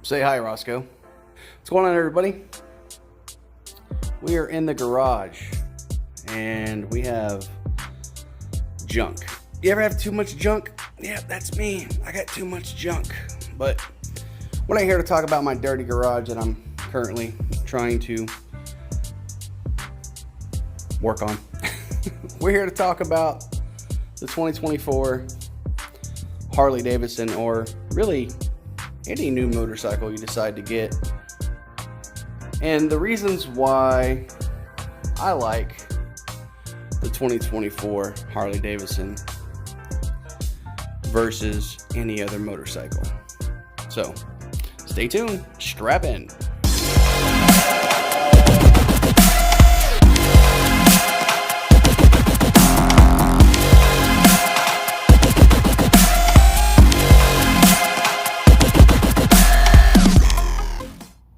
Say hi, Roscoe. What's going on, everybody? We are in the garage and we have junk. You ever have too much junk? Yeah, that's me. I got too much junk. But we're not here to talk about my dirty garage that I'm currently trying to work on. We're here to talk about the 2024 Harley Davidson, or really any new motorcycle you decide to get, and the reasons why I like the 2024 Harley Davidson versus any other motorcycle. So stay tuned, strap in.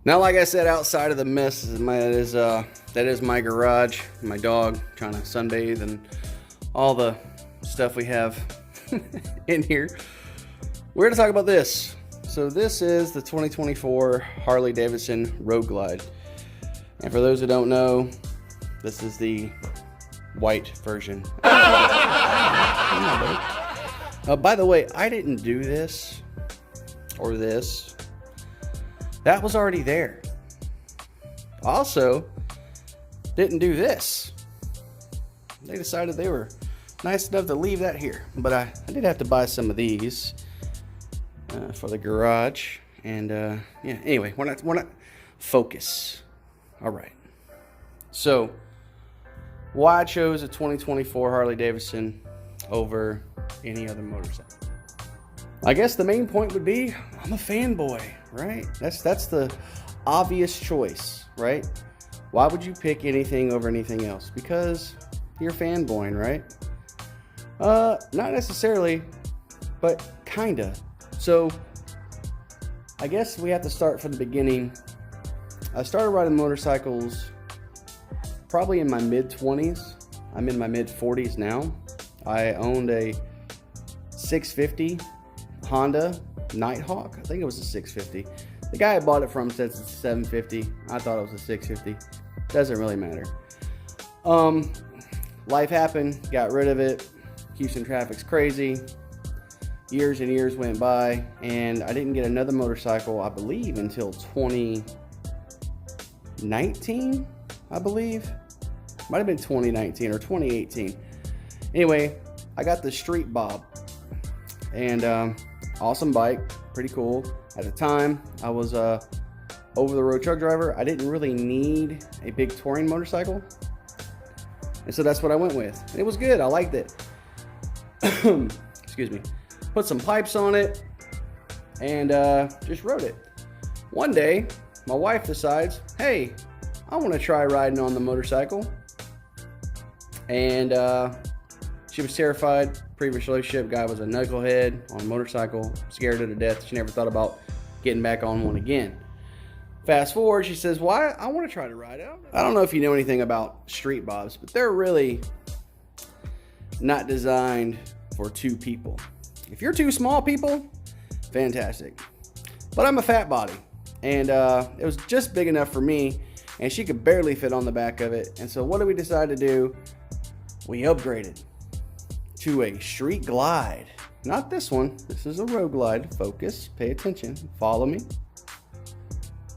Now, like I said, outside of the mess, that is my garage, my dog trying to sunbathe, and all the stuff we have in here. We're going to talk about this. So this is the 2024 Harley Davidson Road Glide. And for those who don't know, this is the white version. By the way, I didn't do this or this. That was already there. Also, didn't do this. They decided they were nice enough to leave that here. But I did have to buy some of these for the garage. And yeah, anyway, we're not focus. All right. So, why I chose a 2024 Harley Davidson over any other motorcycle. I guess the main point would be I'm a fanboy, right? That's the obvious choice, right? Why would you pick anything over anything else? Because you're fanboying, right? Not necessarily, but kinda. So I guess we have to start from the beginning. I started riding motorcycles probably in my mid-20s. I'm in my mid-40s now. I owned a 650 Honda Nighthawk. I think it was a 650. The guy I bought it from says it's a 750. I thought it was a 650. Doesn't really matter. Life happened, got rid of it. Houston traffic's crazy. Years and years went by, and I didn't get another motorcycle, I believe, until 2019, I believe. Might have been 2019 or 2018. Anyway, I got the Street Bob. And awesome bike, pretty cool. At the time, I was over-the-road truck driver. I didn't really need a big touring motorcycle, and so that's what I went with. And it was good. I liked it. Excuse me. Put some pipes on it, and just rode it. One day, my wife decides, hey, I want to try riding on the motorcycle. And she was terrified. Previous relationship, guy was a knucklehead on a motorcycle, scared her to death. She never thought about getting back on one again. Fast forward, she says, well, I want to try to ride out. I don't know if you know anything about Street Bobs, but they're really not designed for two people. If you're two small people, fantastic. But I'm a fat body, and it was just big enough for me, and she could barely fit on the back of it. And so what did we decide to do? We upgraded to a Street Glide. Not this one. This is a Road Glide. Focus. Pay attention. Follow me.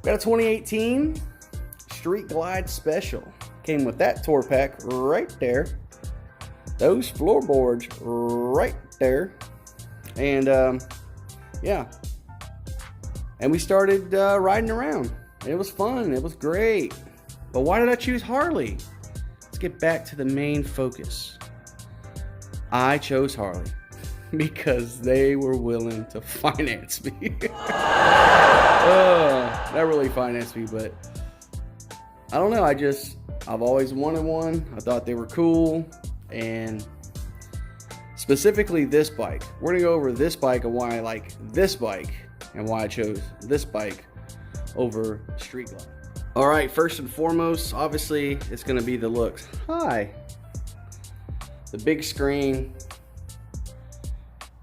Got a 2018 Street Glide Special. Came with that tour pack right there. Those floorboards right there. And yeah. And we started riding around. It was fun. It was great. But why did I choose Harley? Let's get back to the main focus. I chose Harley because they were willing to finance me. Not really finance me, but I don't know. I've always wanted one. I thought they were cool, and specifically this bike. We're gonna go over this bike and why I like this bike and why I chose this bike over Street Glide. All right, first and foremost, obviously it's gonna be the looks. Hi. The big screen,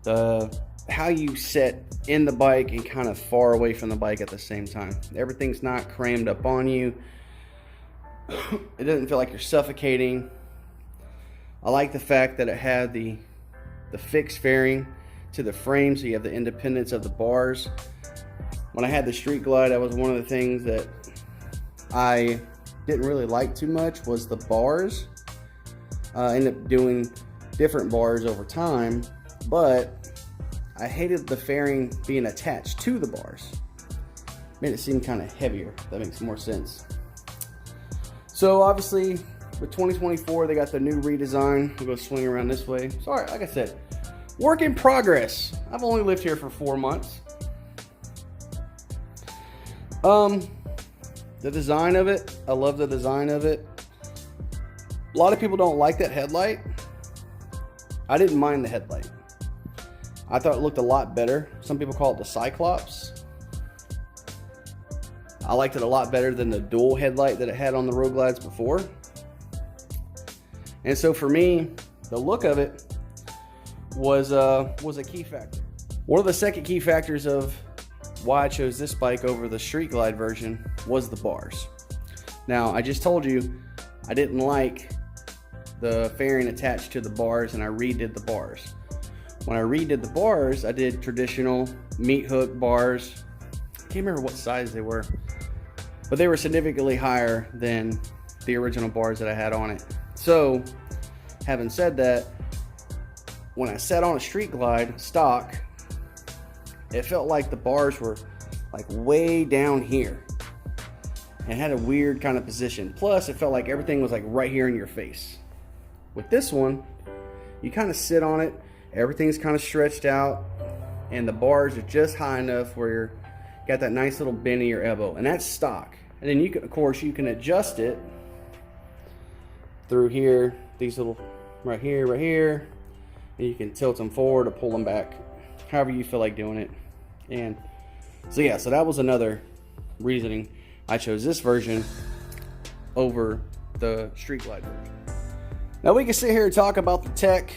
the how you sit in the bike and kind of far away from the bike at the same time. Everything's not crammed up on you. It doesn't feel like you're suffocating. I like the fact that it had the fixed fairing to the frame, so you have the independence of the bars. When I had the Street Glide, that was one of the things that I didn't really like too much, was the bars. I ended up doing different bars over time, but I hated the fairing being attached to the bars. Made it seem kind of heavier, if that makes more sense. So obviously, with 2024, they got the new redesign. We'll go swing around this way. Sorry, like I said, work in progress. I've only lived here for 4 months. The design of it, I love the design of it. A lot of people don't like that headlight. I didn't mind the headlight. I thought it looked a lot better. Some people call it the Cyclops. I liked it a lot better than the dual headlight that it had on the Road Glides before. And so for me, the look of it was a key factor. One of the second key factors of why I chose this bike over the Street Glide version was the bars. Now, I just told you I didn't like the fairing attached to the bars, and I redid the bars. When I redid the bars, I did traditional meat hook bars. I can't remember what size they were, but they were significantly higher than the original bars that I had on it. So, having said that, when I sat on a Street Glide stock, it felt like the bars were like way down here and had a weird kind of position. Plus, it felt like everything was like right here in your face. With this one, you kind of sit on it, everything's kind of stretched out, and the bars are just high enough where you're got that nice little bend in your elbow, and that's stock. And then you can, of course, you can adjust it through here, these little right here, and you can tilt them forward or pull them back, however you feel like doing it. And so yeah, so that was another reasoning I chose this version over the Street Glide version. Now we can sit here and talk about the tech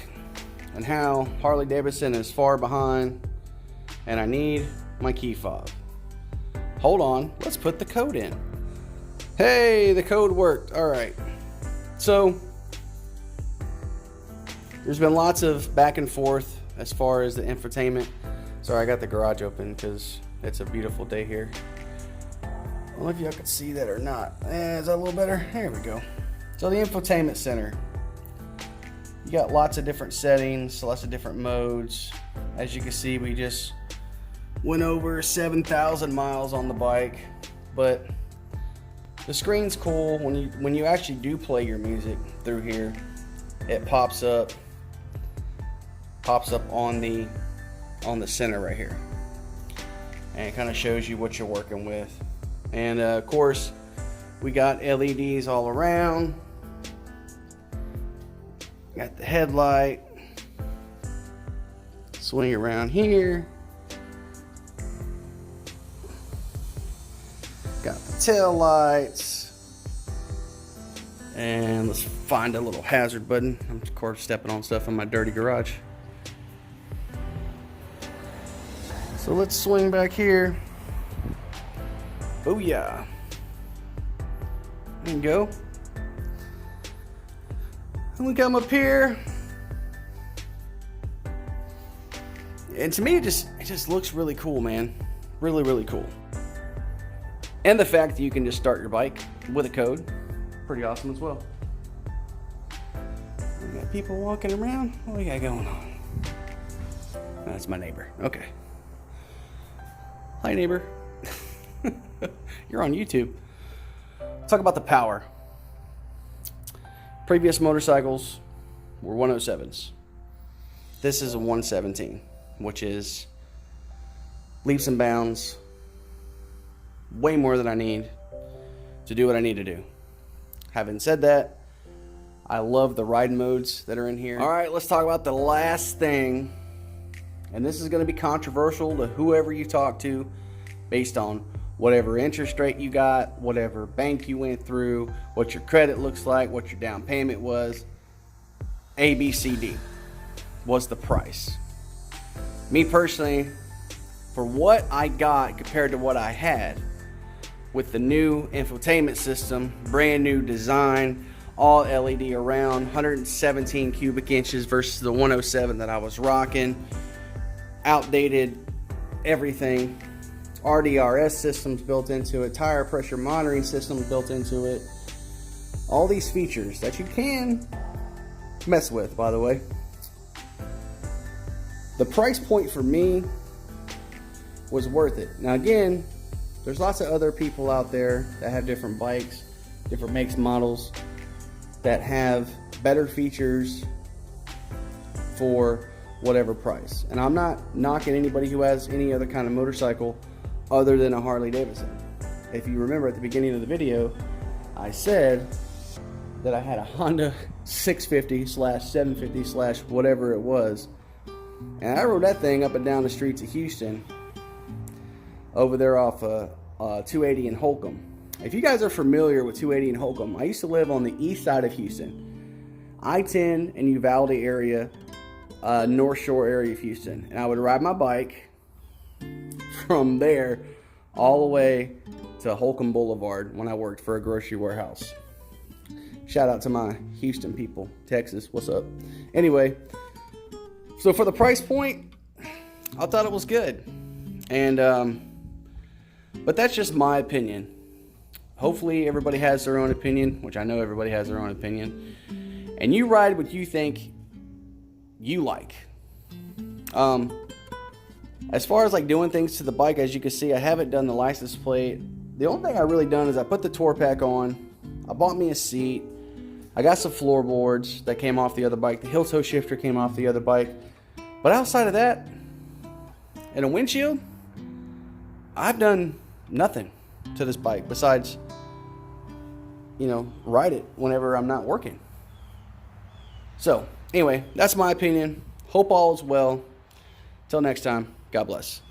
and how Harley Davidson is far behind, and I need my key fob. Hold on, let's put the code in. Hey, the code worked. All right. So there's been lots of back and forth as far as the infotainment. Sorry, I got the garage open because it's a beautiful day here. I don't know if y'all can see that or not. Is that a little better? There we go. So the infotainment center. You got lots of different settings, lots of different modes. As you can see, we just went over 7,000 miles on the bike, but the screen's cool. When you actually do play your music through here, it pops up on the center right here, and it kind of shows you what you're working with. And of course, we got LEDs all around. Got the headlight. Swing around here. Got the tail lights. And let's find a little hazard button. I'm of course stepping on stuff in my dirty garage. So let's swing back here. Oh yeah. There you go. And we come up here. And to me, it just looks really cool, man. Really, really cool. And the fact that you can just start your bike with a code, pretty awesome as well. We got people walking around. What we got going on? That's my neighbor. Okay. Hi, neighbor. You're on YouTube. Talk about the power. Previous motorcycles were 107s. This is a 117, which is leaps and bounds, way more than I need to do what I need to do. Having said that, I love the ride modes that are in here. All right, let's talk about the last thing. And this is going to be controversial to whoever you talk to based on whatever interest rate you got, whatever bank you went through, what your credit looks like, what your down payment was. A, B, C, D was the price. Me personally, for what I got compared to what I had, with the new infotainment system, brand new design, all LED around, 117 cubic inches versus the 107 that I was rocking, outdated everything, RDRS systems built into it, tire pressure monitoring systems built into it, all these features that you can mess with, by the way. The price point for me was worth it. Now again, there's lots of other people out there that have different bikes, different makes, models, that have better features for whatever price. And I'm not knocking anybody who has any other kind of motorcycle other than a Harley Davidson. If you remember at the beginning of the video, I said that I had a Honda 650/750/ whatever it was. And I rode that thing up and down the streets of Houston, over there off 280 in Holcomb. If you guys are familiar with 280 in Holcomb, I used to live on the east side of Houston, I-10 and Uvalde area, North Shore area of Houston. And I would ride my bike from there all the way to Holcomb Boulevard when I worked for a grocery warehouse. Shout out to my Houston people, Texas, what's up? Anyway, so for the price point, I thought it was good. And but that's just my opinion. Hopefully everybody has their own opinion, which I know everybody has their own opinion. And you ride what you think you like. As far as like doing things to the bike, as you can see, I haven't done the license plate. The only thing I really done is I put the tour pack on. I bought me a seat. I got some floorboards that came off the other bike. The heel toe shifter came off the other bike. But outside of that, and a windshield, I've done nothing to this bike besides, ride it whenever I'm not working. So, anyway, that's my opinion. Hope all is well. Till next time, God bless.